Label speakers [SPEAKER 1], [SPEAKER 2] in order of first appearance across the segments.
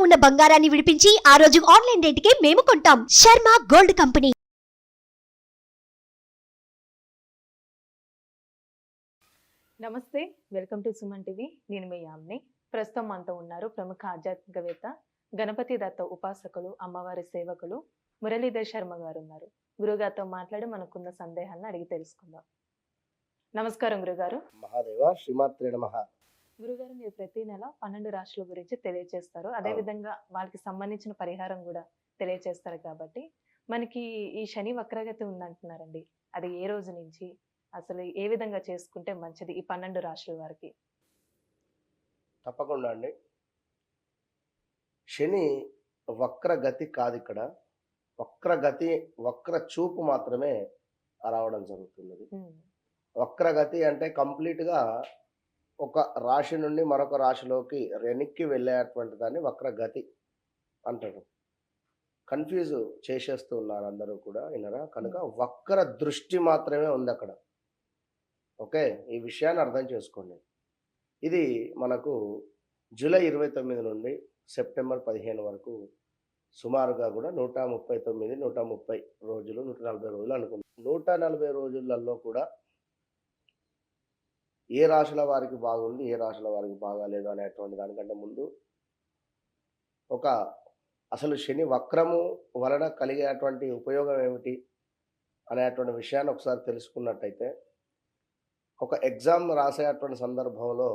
[SPEAKER 1] ఉన్న బంగారాన్ని విడిపించి ఆ రోజు ఆన్లైన్ రేటుకే మేము కొంటాం. Sharma gold company.
[SPEAKER 2] నమస్తే, వెల్కమ్ టు సుమన్ టీవీ. నేను మీ యామ్ని. ప్రస్తుతం మనతో ఉన్నారు ప్రముఖ ఆధ్యాత్మికవేత్త, గణపతి దత్త ఉపాసకులు, అమ్మవారి సేవకులు మురళీధర్ శర్మ గారు ఉన్నారు. గురుగారితో మాట్లాడి మనకున్న సందేహాలను అడిగి తెలుసుకుందాం. నమస్కారం గురుగారు.
[SPEAKER 3] మహాదేవ శ్రీమాత్రే నమః.
[SPEAKER 2] గురుగారు, మీరు ప్రతి నెల 12 రాశుల గురించి తెలియజేస్తారు. అదే విధంగా వాళ్ళకి సంబంధించిన పరిహారం కూడా తెలియజేస్తారు. కాబట్టి మనకి ఈ శని వక్రగతి ఉందంటున్నారండి, అది ఏ రోజు నుంచి, అసలు ఏ విధంగా చేసుకుంటే మంచిది ఈ 12 రాశుల వారికి?
[SPEAKER 3] తప్పకుండా అండి. శని వక్రగతి కాదు, ఇక్కడ వక్రగతి వక్ర చూపు మాత్రమే రావడం జరుగుతున్నది. వక్రగతి అంటే కంప్లీట్గా ఒక రాశి నుండి మరొక రాశిలోకి వెనక్కి వెళ్ళేటువంటి దాన్ని వక్రగతి అంటారు. కన్ఫ్యూజ్ చేసేస్తూ ఉన్నారు అందరూ కూడా, వినరా? కనుక వక్ర దృష్టి మాత్రమే ఉంది అక్కడ. ఓకే, ఈ విషయాన్ని అర్థం చేసుకోండి. ఇది మనకు జూలై 29 నుండి సెప్టెంబర్ 15 వరకు సుమారుగా కూడా 139, 130 రోజులు, 140 రోజులు అనుకుంటాం. 140 రోజులలో కూడా ఏ రాశుల వారికి బాగుంది, ఏ రాశుల వారికి బాగాలేదు అనేటువంటి దానికంటే ముందు అసలు శని వక్రము వలన కలిగేటువంటి ఉపయోగం ఏమిటి అనేటువంటి విషయాన్ని ఒకసారి తెలుసుకున్నట్టయితే, ఒక ఎగ్జామ్ రాసేటువంటి సందర్భంలో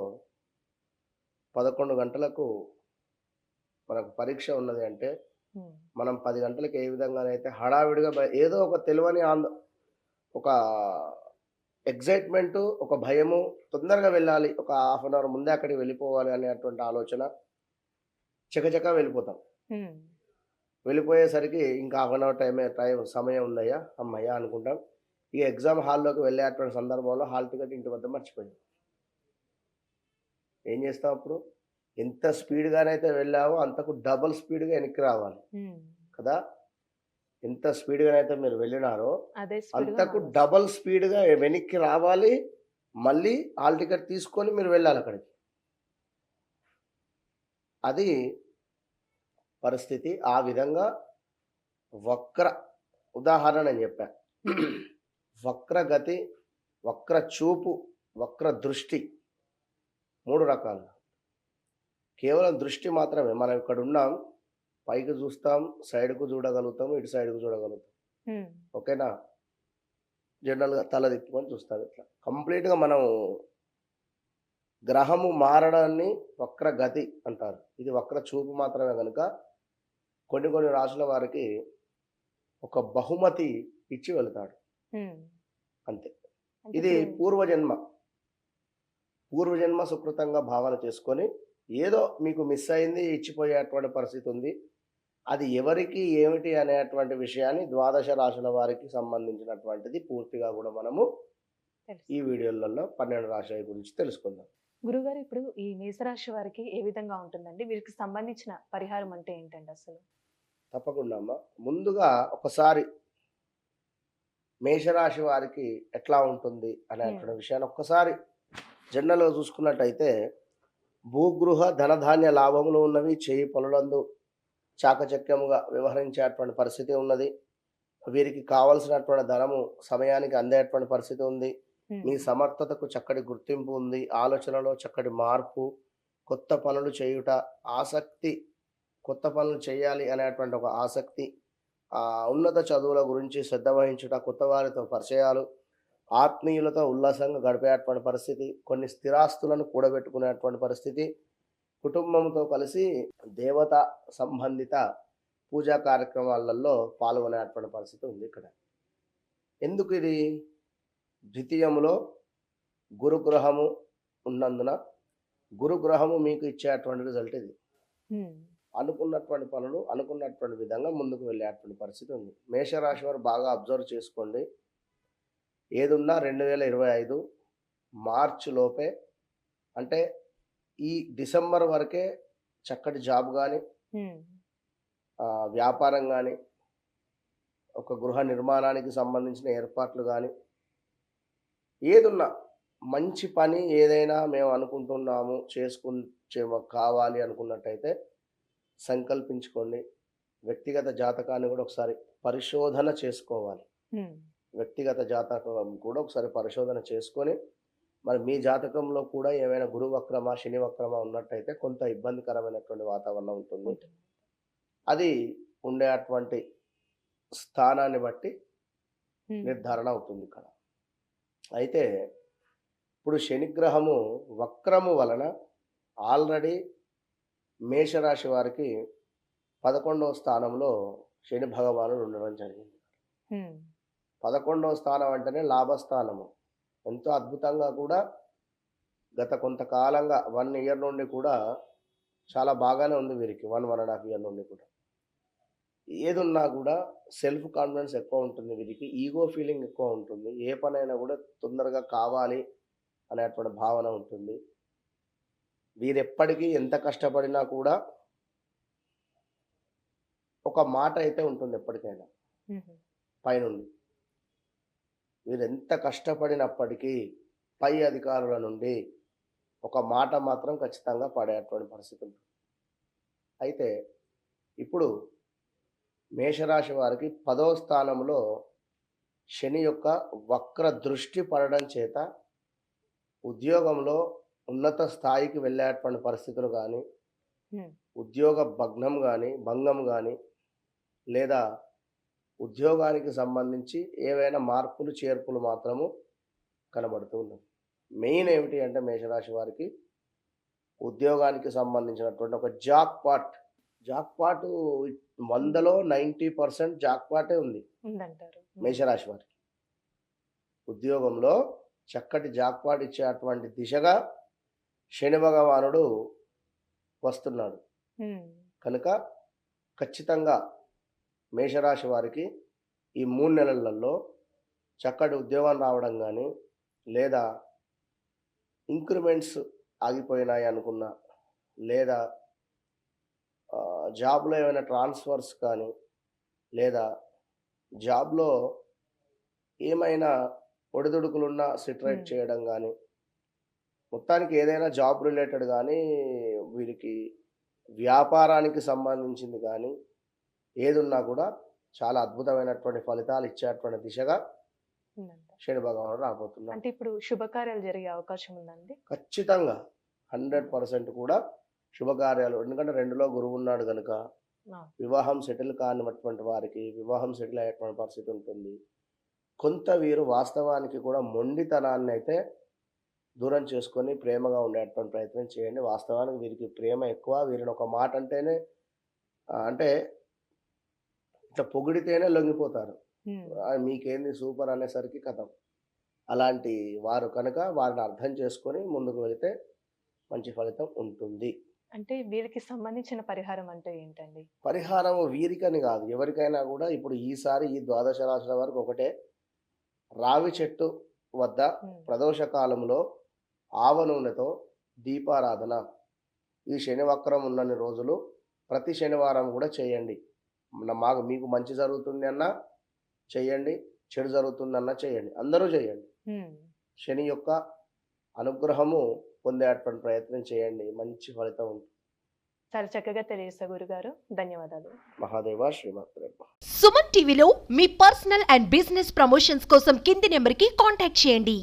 [SPEAKER 3] 11 గంటలకు మనకు పరీక్ష ఉన్నది అంటే, మనం 10 గంటలకు ఏ విధంగానైతే హడావిడిగా ఏదో ఒక తెలియని ఒక ఎగ్జైట్మెంటు, ఒక భయము, తొందరగా వెళ్ళాలి, ఒక హాఫ్ అన్ అవర్ ముందే అక్కడికి వెళ్ళిపోవాలి అనేటువంటి ఆలోచన, చకచకా వెళ్ళిపోతాం. వెళ్ళిపోయేసరికి ఇంకా హాఫ్ అన్ అవర్ సమయం ఉందయ్యా, అమ్మయ్యా అనుకుంటాం. ఇక ఎగ్జామ్ హాల్లోకి వెళ్ళేటువంటి సందర్భంలో హాల్ టికెట్ ఇంటి వద్ద మర్చిపోయాం. ఏం చేస్తాం అప్పుడు? ఎంత స్పీడ్గానైతే వెళ్ళావో అంతకు డబుల్ స్పీడ్గా వెనక్కి రావాలి కదా. ఎంత స్పీడ్గానైతే మీరు వెళ్ళినారో అంతకు డబుల్ స్పీడ్గా వెనక్కి రావాలి. మళ్ళీ హాల్ టికెట్ తీసుకొని మీరు వెళ్ళాలి అక్కడికి. అది పరిస్థితి. ఆ విధంగా వక్ర ఉదాహరణ నేను చెప్పాను. వక్రగతి, వక్ర చూపు, వక్ర దృష్టి 3 రకాలు. కేవలం దృష్టి మాత్రమే. మనం ఇక్కడ ఉన్నాం, పైకి చూస్తాం, సైడ్కు చూడగలుగుతాం, ఇటు సైడ్కు చూడగలుగుతాం. ఓకేనా? జనరల్గా తల తిప్పుకొని చూస్తాం. ఇట్లా కంప్లీట్గా మనం గ్రహము మారడాన్ని వక్రగతి అంటారు. ఇది వక్ర చూపు మాత్రమే. కనుక కొన్ని రాశుల వారికి ఒక బహుమతి ఇచ్చి వెళ్తాడు, అంతే. ఇది పూర్వజన్మ సుకృతంగా భావన చేసుకొని ఏదో మీకు మిస్ అయింది, ఇచ్చిపోయేటువంటి పరిస్థితి ఉంది. అది ఎవరికి ఏమిటి అనేటువంటి విషయాన్ని 12 రాశుల వారికి సంబంధించినటువంటిది పూర్తిగా కూడా మనము ఈ వీడియోలలో 12 రాశుల గురించి తెలుసుకుందాం.
[SPEAKER 2] గురుగారు, ఇప్పుడు ఈ మేషరాశి వారికి ఏ విధంగా ఉంటుందండి? వీరికి సంబంధించిన పరిహారం అంటే ఏంటండి అసలు?
[SPEAKER 3] తప్పకుండా అమ్మా. ముందుగా ఒకసారి మేషరాశి వారికి ఎట్లా ఉంటుంది అనేటువంటి విషయాన్ని ఒక్కసారి జనరల్గా చూసుకున్నట్టయితే, భూగృహ ధనధాన్య లాభములు ఉన్నవి, చేయి పనులందు చాకచక్యముగా వ్యవహరించేటువంటి పరిస్థితి ఉన్నది. వీరికి కావలసినటువంటి ధనము సమయానికి అందేటువంటి పరిస్థితి ఉంది. మీ సమర్థతకు చక్కటి గుర్తింపు ఉంది. ఆలోచనలో చక్కటి మార్పు, కొత్త పనులు చేయుట, ఆసక్తి, కొత్త పనులు చేయాలి అనేటువంటి ఒక ఆసక్తి, ఉన్నత చదువుల గురించి శ్రద్ధ వహించుట, కొత్త వారితో పరిచయాలు, ఆత్మీయులతో ఉల్లాసంగా గడిపేటువంటి పరిస్థితి, కొన్ని స్థిరాస్తులను కూడబెట్టుకునేటువంటి పరిస్థితి, కుటుంబంతో కలిసి దేవత సంబంధిత పూజా కార్యక్రమాలలో పాల్గొనేటువంటి పరిస్థితి ఉంది ఇక్కడ. ఎందుకు ఇది? ద్వితీయములో గురుగ్రహము ఉన్నందున గురుగ్రహము మీకు ఇచ్చేటువంటి రిజల్ట్ ఇది. అనుకున్నటువంటి పనులు అనుకున్నటువంటి విధంగా ముందుకు వెళ్ళేటువంటి పరిస్థితి ఉంది. మేషరాశి వారు బాగా అబ్జర్వ్ చేసుకోండి. ఏదున్నా 2025 మార్చి లోపే, అంటే ఈ డిసెంబర్ వరకే చక్కటి జాబ్ కానీ, వ్యాపారం కానీ, ఒక గృహ నిర్మాణానికి సంబంధించిన ఏర్పాట్లు కానీ, ఏదున్నా మంచి పని ఏదైనా మేము అనుకుంటున్నాము, కావాలి అనుకున్నట్టయితే సంకల్పించుకోండి. వ్యక్తిగత జాతకాన్ని కూడా ఒకసారి పరిశోధన చేసుకోవాలి.
[SPEAKER 2] ఉమ్,
[SPEAKER 3] వ్యక్తిగత జాతకం కూడా ఒకసారి పరిశోధన చేసుకొని, మరి మీ జాతకంలో కూడా ఏమైనా గురు వక్రమా, శని వక్రమా ఉన్నట్టయితే కొంత ఇబ్బందికరమైనటువంటి వాతావరణం ఉంటుంది.
[SPEAKER 2] ఉంటుంది.
[SPEAKER 3] అది ఉండే అటువంటి స్థానాన్ని బట్టి
[SPEAKER 2] ఉమ్,
[SPEAKER 3] నిర్ధారణ అవుతుంది ఇక్కడ. అయితే ఇప్పుడు శనిగ్రహము వక్రము వలన ఆల్రెడీ మేషరాశి వారికి 11వ స్థానంలో శని భగవానుడు ఉండడం జరిగింది.
[SPEAKER 2] ఉమ్,
[SPEAKER 3] 11వ స్థానం అంటేనే లాభస్థానము. ఎంతో అద్భుతంగా కూడా గత కొంతకాలంగా 1 ఇయర్ నుండి కూడా చాలా బాగానే ఉంది వీరికి. 1.5 ఇయర్ నుండి కూడా ఏదున్నా కూడా సెల్ఫ్ కాన్ఫిడెన్స్ ఎక్కువ ఉంటుంది వీరికి. ఈగో ఫీలింగ్ ఎక్కువ ఉంటుంది. ఏ పనైనా కూడా తొందరగా కావాలి అనేటువంటి భావన ఉంటుంది. వీరెప్పటికీ ఎంత కష్టపడినా కూడా ఒక మాట అయితే ఉంటుంది ఎప్పటికైనా
[SPEAKER 2] ఉమ్,
[SPEAKER 3] పైనుండి. వీరు ఎంత కష్టపడినప్పటికీ పై అధికారుల నుండి ఒక మాట మాత్రం ఖచ్చితంగా పడేటువంటి పరిస్థితి ఉంటుంది. అయితే ఇప్పుడు మేషరాశి వారికి 10వ స్థానంలో శని యొక్క వక్ర దృష్టి పడడం చేత ఉద్యోగంలో ఉన్నత స్థాయికి వెళ్ళేటువంటి పరిస్థితులు కానీ,
[SPEAKER 2] ఉమ్,
[SPEAKER 3] ఉద్యోగ భంగం కానీ, లేదా ఉద్యోగానికి సంబంధించి ఏవైనా మార్పులు చేర్పులు మాత్రము కనబడుతూ ఉన్నాయి. మెయిన్ ఏమిటి అంటే మేషరాశి వారికి ఉద్యోగానికి సంబంధించినటువంటి ఒక జాక్పాట్ 100లో 90% జాక్పాటే ఉంది
[SPEAKER 2] ఉందంటారు.
[SPEAKER 3] మేషరాశి వారికి. ఉద్యోగంలో చక్కటి జాక్పాట్ ఇచ్చేటువంటి దిశగా శని భగవానుడు వస్తున్నాడు.
[SPEAKER 2] ఉమ్,
[SPEAKER 3] కనుక ఖచ్చితంగా మేషరాశి వారికి ఈ 3 నెలలలో చక్కటి ఉద్యోగం రావడం కానీ, లేదా ఇంక్రిమెంట్స్ ఆగిపోయినాయి అనుకున్నా, లేదా జాబ్లో ఏమైనా ట్రాన్స్ఫర్స్ కానీ, లేదా జాబ్లో ఏమైనా ఒడిదుడుకులున్నా సిట్రైట్
[SPEAKER 2] ఉమ్,
[SPEAKER 3] చేయడం కానీ, మొత్తానికి ఏదైనా జాబ్ రిలేటెడ్ కానీ, వీరికి వ్యాపారానికి సంబంధించింది కానీ ఏదున్నా కూడా చాలా అద్భుతమైనటువంటి ఫలితాలు ఇచ్చేటువంటి దిశగా
[SPEAKER 2] ఉందంటారు.
[SPEAKER 3] శని భగవానుడు రాబోతున్నాడు.
[SPEAKER 2] అంటే ఇప్పుడు శుభకార్యాలు జరిగే అవకాశం ఉందండి.
[SPEAKER 3] ఖచ్చితంగా 100% కూడా శుభకార్యాలు. ఎందుకంటే 2లో గురువు ఉన్నాడు కనుక
[SPEAKER 2] ఆ,
[SPEAKER 3] వివాహం సెటిల్ కానిటువంటి వారికి వివాహం సెటిల్ అయ్యేటువంటి పరిస్థితి ఉంటుంది. కొంత వీరు వాస్తవానికి కూడా మొండితనాన్ని అయితే దూరం చేసుకొని ప్రేమగా ఉండేటువంటి ప్రయత్నం చేయండి. వాస్తవానికి వీరికి ప్రేమ ఎక్కువ. వీరిని ఒక మాట అంటేనే అంటే ఇట్లా పొగిడితేనే లొంగిపోతారు.
[SPEAKER 2] ఉమ్,
[SPEAKER 3] మీకేంది సూపర్ అనేసరికి కథం. అలాంటి వారు కనుక వారిని అర్థం చేసుకొని ముందుకు వెళితే మంచి ఫలితం ఉంటుంది.
[SPEAKER 2] అంటే వీరికి సంబంధించిన పరిహారం అంటే ఏంటండి?
[SPEAKER 3] పరిహారం వీరికని కాదు, ఎవరికైనా కూడా ఇప్పుడు ఈసారి ఈ 12 రాశుల వరకు ఒకటే. రావి చెట్టు వద్ద
[SPEAKER 2] ఉమ్,
[SPEAKER 3] ప్రదోష కాలంలో ఆవ నూనెతో దీపారాధన ఈ శని వక్రం ఉన్నన్ని రోజులు ప్రతి శనివారం కూడా చేయండి. మీకు మంచి జరుగుతుంది అన్నా చేయండి, చెడు జరుగుతుందన్నా చేయండి, అందరూ చేయండి.
[SPEAKER 2] ఉమ్.
[SPEAKER 3] శని యొక్క అనుగ్రహము పొందేటువంటి ప్రయత్నం చేయండి. మంచి ఫలితం ఉంటుంది.
[SPEAKER 2] చాలా చక్కగా తెలియజేస్తారు గురుగారు. ధన్యవాదాలు.
[SPEAKER 3] మహాదేవ శ్రీమాత్రే నమః.
[SPEAKER 1] సుమన్ టీవీలో మీ పర్సనల్ అండ్ బిజినెస్ ప్రమోషన్స్ కోసం కింది నెంబర్కి కాంటాక్ట్ చేయండి.